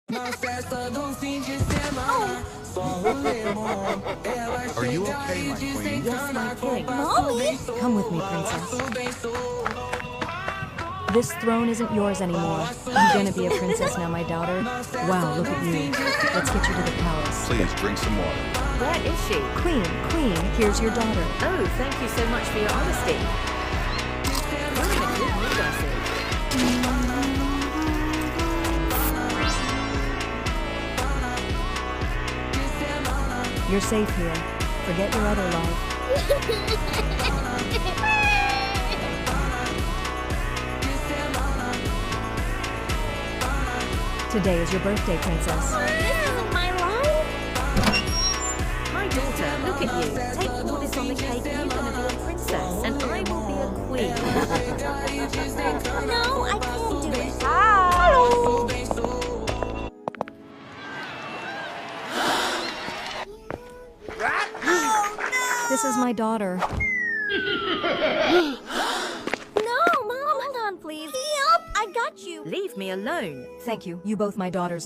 Are you okay, my queen? Yes, my king. Mommy? Come with me, princess. This throne isn't yours anymore. You're gonna be a princess now, my daughter. Wow, look at you. Let's get you to the palace. Please drink some water. Where is she? Queen, here's your daughter. Oh, thank you so much for your honesty. You're in a good mood, I see. You're safe here. Forget your other life. Today is your birthday, princess. This isn't my life. My daughter, look at you. Take all this on the cake and you're going to be a princess and I will be a queen. No, I can't do it. Hello. This is my daughter. No, Mom, hold on, please. Help! I got you. Leave me alone. Thank you. You both my daughters now.